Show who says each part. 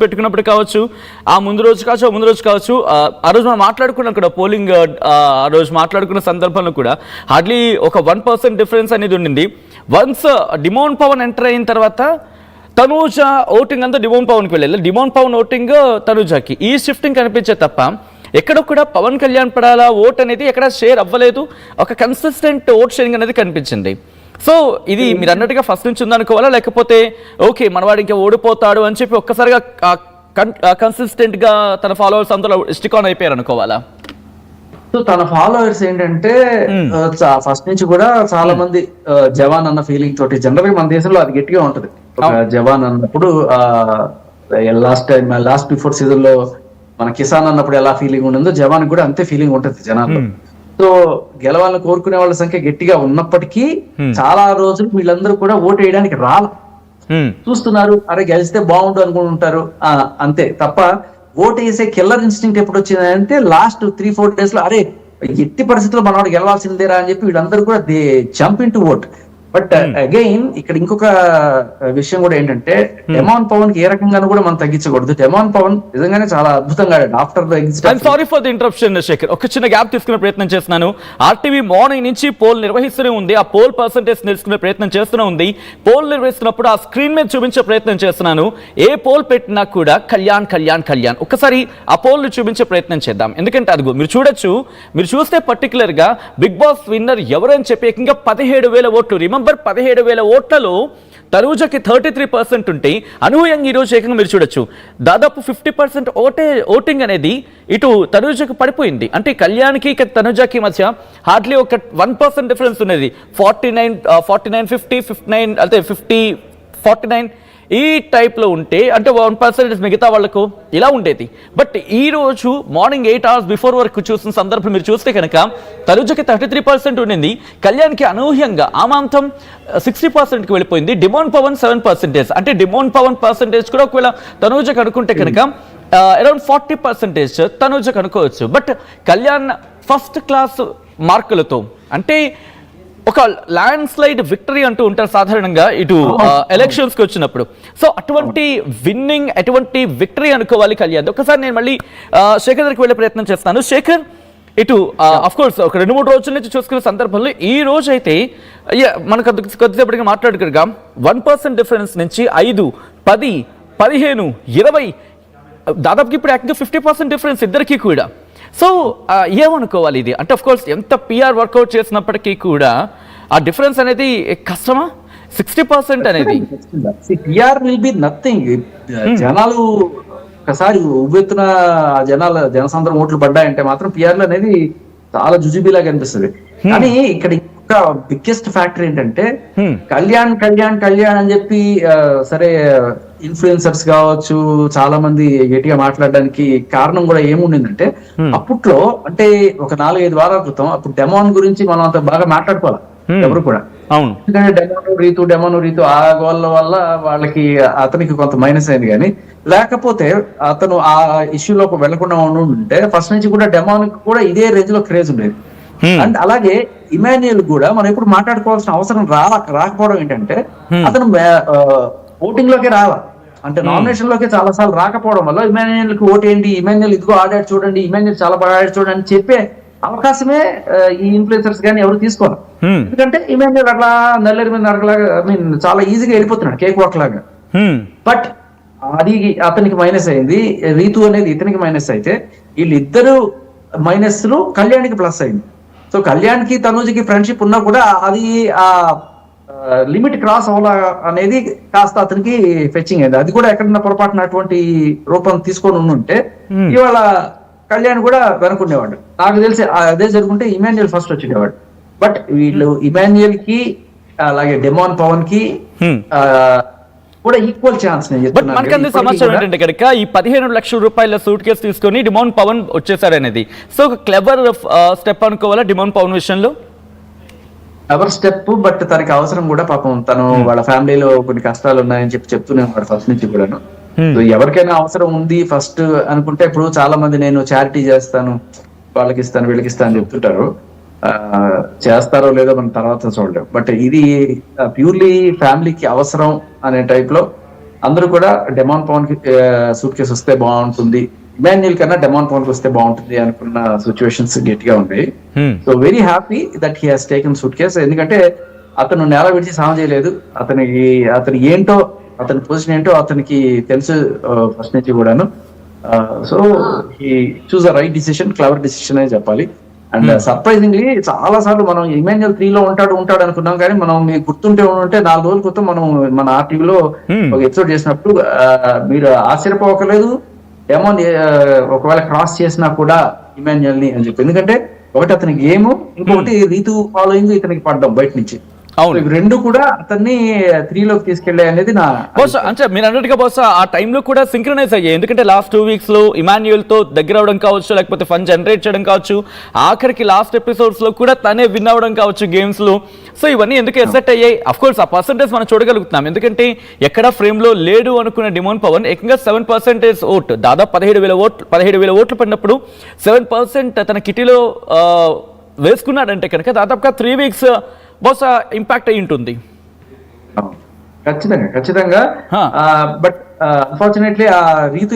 Speaker 1: పెట్టుకున్నప్పుడు కావచ్చు, ఆ ముందు రోజు కావచ్చు, ఆ రోజు మనం మాట్లాడుకున్నాం కూడా పోలింగ్, ఆ రోజు మాట్లాడుకున్న సందర్భంలో కూడా హార్డ్లీ ఒక 1% డిఫరెన్స్ అనేది ఉండింది. వన్స్ డిమోన్ పవన్ ఎంటర్ అయిన తర్వాత తనూజ ఓటింగ్ అంతా డిమోన్ పవన్కి వెళ్ళాలి, డిమోన్ పవన్ ఓటింగ్ తనూజకి. ఈ షిఫ్టింగ్ కనిపించే తప్ప ఎక్కడ కూడా పవన్ కళ్యాణ్ పడాల ఓట్ అనేది ఎక్కడ షేర్ అవ్వలేదు. ఒక కన్సిస్టెంట్ ఓట్ షేరింగ్ అనేది కనిపించింది. సో ఇది మీరు అన్నట్టుగా ఫస్ట్ నుంచి ఉందనుకోవాలా, లేకపోతే ఓకే మనవాడు ఇంకా ఓడిపోతాడు అని చెప్పి ఒక్కసారిగా కన్సిస్టెంట్ గా తన ఫాలోవర్స్ అంతా స్టిక్ ఆన్ అయిపోయారు అనుకోవాలా?
Speaker 2: సో తన ఫాలోవర్స్ ఏంటంటే ఫస్ట్ నుంచి కూడా చాలా మంది జవాన్ అన్న ఫీలింగ్ తోటి, జనరల్ గా మన దేశంలో అది గట్టిగా ఉంటది. జవాన్ అన్నప్పుడు లాస్ట్ బిఫోర్ సీజన్ లో మన కిసాన్ అన్నప్పుడు ఎలా ఫీలింగ్ ఉండిందో జవాన్ కూడా అంతే ఫీలింగ్ ఉంటది జనాల్లో. సో గెలవాలని కోరుకునే వాళ్ళ సంఖ్య గట్టిగా ఉన్నప్పటికీ చాలా రోజులు వీళ్ళందరూ కూడా ఓటు వేయడానికి చూస్తున్నారు. అరే గెలిస్తే బాగుండు అనుకుంటుంటారు, అంతే తప్ప ఓటు వేసే కిల్లర్ ఇన్స్టింక్ట్ ఎప్పుడు వచ్చిందంటే లాస్ట్ 3-4 days లో అరే ఎట్టి పరిస్థితుల్లో మనవాడు గెలవాల్సిందేరా అని చెప్పి వీళ్ళందరూ కూడా they jump in to vote. But again ఇక్కడ ఇంకొక విషయం కూడా ఏంటంటే డెమాన్ పవన్ కి ఏ రకంగానూ కూడా మనం తగ్గించకూడదు. డెమాన్ పవన్ నిజంగానే చాలా అద్భుతంగా after the exit.
Speaker 1: Sorry for the interruption Shekhar, ఒక చిన్న గ్యాప్ తీసుకునే ప్రయత్నం చేస్తున్నాను. ఆర్టీవీ మార్నింగ్ నుంచి పోల్ నిర్వహిస్తూనే ఉంది, ఆ పోల్ పర్సంటేజ్ తెలుసుకునే ప్రయత్నం చేస్తూనే ఉంది. పోల్ నిర్వహిస్తున్నప్పుడు ఆ స్క్రీన్ మీద చూపించే ప్రయత్నం చేస్తున్నాను. ఏ పోల్ పెట్టినా కూడా కళ్యాణ్ కళ్యాణ్ కళ్యాణ్. ఒక్కసారి ఆ పోల్ ని చూపించే ప్రయత్నం చేద్దాం, ఎందుకంటే అదిగో మీరు చూడొచ్చు. మీరు చూస్తే పర్టికులర్ గా బిగ్ బాస్ విన్నర్ ఎవరని చెప్పి ఏకంగా 17,000 ఓట్లు. రిమెంబర్ 17,000 ఓట్లలో తనూజకి 33% ఉంటే అనూహ్యంగా ఈరోజు ఏకంగా మీరు చూడొచ్చు దాదాపు 50% ఓటింగ్ అనేది ఇటు తనూజకి పడిపోయింది. అంటే కళ్యాణ్కి తనూజకి మధ్య హార్డ్లీ ఒక 1% డిఫరెన్స్ ఉన్నది. 49, 50, 59 అంటే 50, 49 ఈ టైప్లో ఉంటే అంటే 1% మిగతా వాళ్లకు ఇలా ఉండేది. బట్ ఈ రోజు మార్నింగ్ 8 hours బిఫోర్ వరకు చూసిన సందర్భం మీరు చూస్తే కనుక తనుజకి 33% ఉండింది, కళ్యాణ్కి అనూహ్యంగా ఆమాంతం 60%కి వెళ్ళిపోయింది. డిమోన్ పవన్ 7%. అంటే డిమోన్ పవన్ పర్సంటేజ్ కూడా ఒకవేళ తనుజకి అనుకుంటే కనుక అరౌండ్ 40% తనుజకి అనుకోవచ్చు. బట్ కళ్యాణ్ ఫస్ట్ క్లాస్ మార్కులతో, అంటే ఒక ల్యాండ్ స్లైడ్ విక్టరీ అంటూ ఉంటారు సాధారణంగా ఇటు ఎలక్షన్స్ కి వచ్చినప్పుడు. సో అటువంటి విన్నింగ్, అటువంటి విక్టరీ అనుకోవాలి కళ్యాణ్. ఒకసారి నేను మళ్ళీ శేఖర్ దగ్గరికి వెళ్ళే ప్రయత్నం చేస్తాను. శేఖర్, ఇటు అఫ్ కోర్స్ ఒక 2-3 రోజుల నుంచి చూసుకునే సందర్భంలో ఈ రోజు అయితే మనకు కొద్దిసేపటిగా మాట్లాడుకుగా 1% డిఫరెన్స్ నుంచి 5, 10, 15, 20 దాదాపుకి ఇప్పుడు యాక్చువల్గా 50% డిఫరెన్స్ ఇద్దరికి కూడా. సో ఏమనుకోవాలి ఇది? అంటే అఫ్ కోర్స్ ఎంత పిఆర్ వర్కౌట్ చేసినప్పటికీ కూడా ఆ డిఫరెన్స్ అనేది కష్టమా? 60% అనేది
Speaker 2: పిఆర్ విల్ బి నథింగ్. జనాలు ఒకసారి ఉవ్వెత్తున జనసంద్రం ఓట్లు పడ్డాయంటే మాత్రం పిఆర్లు అనేది చాలా జుజుబీలాగా అనిపిస్తుంది. కానీ ఇక్కడ ఇంకా బిగ్గెస్ట్ ఫ్యాక్టర్ ఏంటంటే కళ్యాణ్ కళ్యాణ్ కళ్యాణ్ అని చెప్పి సరే ఇన్ఫ్లుయెన్సర్స్ కావచ్చు చాలా మంది గట్టిగా మాట్లాడడానికి కారణం కూడా ఏముండిందంటే అప్పట్లో అంటే ఒక 4-5 వారాల క్రితం అప్పుడు డెమాన్ గురించి మనం అంత బాగా మాట్లాడుకోవాలి ఎవరు కూడా. ఎందుకంటే డెమాను రీతు ఆ గోళ్ళ వల్ల వాళ్ళకి అతనికి కొంత మైనస్ అయింది. కానీ లేకపోతే అతను ఆ ఇష్యూలోకి వెళ్లకుండా ఉంటే ఫస్ట్ నుంచి కూడా డెమాన్ కూడా ఇదే రేంజ్ లో క్రేజ్ ఉండేది. అండ్ అలాగే ఇమాన్యుయల్ కూడా మనం ఎప్పుడు మాట్లాడుకోవాల్సిన అవసరం రాకపోవడం ఏంటంటే అతను ఓటింగ్ లోకి రావాలి, అంటే నామినేషన్ లోకి చాలా సార్లు రాకపోవడం వల్ల ఇమాన్యుయల్ కి ఓటేయండి, ఇమాన్యుయల్ ఇదిగో ఆడాడు చూడండి, ఇమాన్యుయల్ చాలా బాగా ఆడాడు చూడండి అని చెప్పే అవకాశమే ఈ ఇన్ఫ్లుయెన్సర్స్ కానీ ఎవరు తీసుకోవాలి. ఎందుకంటే ఇమాన్యుయల్ అట్లా నల్లేరు మీద నరకలాగా చాలా ఈజీగా వెళ్ళిపోతున్నాడు కేక్ వాక్ లాగా. బట్ అది అతనికి మైనస్ అయింది, రీతు అనేది ఇతనికి మైనస్ అయితే వీళ్ళిద్దరు మైనస్ లు కళ్యాణ్కి ప్లస్ అయింది. సో కళ్యాణ్కి తనూజకి ఫ్రెండ్షిప్ ఉన్నా కూడా అది ఆ లిమిట్ క్రాస్ అవ్వాల అనేది కాస్త అతనికి ఫెచ్చింగ్ అయింది. అది కూడా ఎక్కడన్నా పొరపాటున అటువంటి రూపం తీసుకొని ఉంటే ఇవాళ కళ్యాణ్ కూడా వెనుకునేవాడు. నాకు తెలిసి అదే జరుగుంటే ఇమాన్యుయల్ ఫస్ట్ వచ్చేవాడు. బట్ వీళ్ళు ఇమాన్యుయల్ కి అలాగే డెమాన్ పవన్ కి కూడా ఈక్వల్ ఛాన్స్.
Speaker 1: మనకంది సమాచారం ఏంటంటే కనుక ఈ 15 లక్షల రూపాయల సూట్ కేసు తీసుకొని డిమోన్ పవన్ వచ్చేసారనేది. సో ఒక క్లెవర్ స్టెప్ అనుకోవాలా డిమోన్ పవన్ విషయంలో?
Speaker 2: ఎవర్ స్టెప్, బట్ తనకి అవసరం కూడా పాపం తను వాళ్ళ ఫ్యామిలీలో కొన్ని కష్టాలు ఉన్నాయని చెప్తూనే ఉన్నాడు ఫస్ట్ నుంచి కూడాను. ఎవరికైనా అవసరం ఉంది ఫస్ట్ అనుకుంటే ఇప్పుడు చాలా మంది నేను చారిటీ చేస్తాను, వాళ్ళకి ఇస్తాను, వీళ్ళకి ఇస్తాను అని చెప్తుంటారు. చేస్తారో లేదో మనం తర్వాత చూడలేం. బట్ ఇది ప్యూర్లీ ఫ్యామిలీకి అవసరం అనే టైప్ లో అందరూ కూడా డెమాన్ పవన్ కి సూట్ కేసు వస్తే బాగుంటుంది, ఇమాన్యుయల్ కన్నా డెమాన్ పవన్ కి వస్తే బాగుంటుంది అనుకున్న సిచ్యువేషన్స్ గట్టిగా ఉన్నాయి. So very happy that he has taken suit case. ఎందుకంటే అతను నేల విడిచి సాయం చేయలేదు. అతని ఏంటో, అతని పొజిషన్ ఏంటో అతనికి తెలుసు ఫస్ట్ నుంచి కూడాను. So he choose the right decision, clever decision అని చెప్పాలి. అండ్ సర్ప్రైజింగ్లీ చాలా సార్లు మనం ఇమాన్యుయల్ 3 లో ఉంటాడు అనుకున్నాం, కానీ మనం మీకు గుర్తుంటే ఉంటే 4 రోజుల క్రితం మనం మన ఆర్టీవీలో ఒక ఎపిసోడ్ చేసినప్పుడు మీరు ఆశ్చర్యపోకలేదు డెమాన్ ఒకవేళ క్రాస్ చేసినా కూడా ఇమాన్యుయల్ ని అని చెప్పి. ఎందుకంటే ఒకటి అతని గేమ్, ఇంకొకటి రీతు ఫాలోయింగ్ ఇతనికి పడ్డం బయట నుంచి.
Speaker 1: అవును,
Speaker 2: రెండు కూడా అతన్ని 3 లోకి తీసుకెళ్లే అనేది నా
Speaker 1: బహుశా. అంటే మీరు అన్నట్టుగా బహుశా ఆ టైంలో కూడా సింక్రనైజ్ అయ్యాయి. ఎందుకంటే లాస్ట్ 2 వీక్స్ లో ఇమాన్యుయల్ తో దగ్గర అవడం కావచ్చు, లేకపోతే ఫన్ జనరేట్ చేయడం కావచ్చు, ఆఖరికి లాస్ట్ ఎపిసోడ్స్ లో కూడా తనే విన్ అవ్వడం కావచ్చు గేమ్స్ లో. సో ఇవన్నీ ఎందుకు ఎసెట్ అయ్యాయి? అఫ్ కోర్స్ ఆ పర్సెంటేజ్ మనం చూడగలుగుతున్నాం. ఎందుకంటే ఎక్కడ ఫ్రేమ్ లో లేడు అనుకున్న డిమాన్ పవన్ ఏకంగా 7% ఓట్, దాదాపు 17,000 ఓట్లు పడినప్పుడు 7% తన కిటీలో వేసుకున్నాడంటే కనుక దాదాపుగా 3 వీక్స్ బహుశా ఇంపాక్ట్ అయి ఉంటుంది.
Speaker 2: ఖచ్చితంగా. బట్ అన్ఫార్చునేట్లీ ఆ రీతు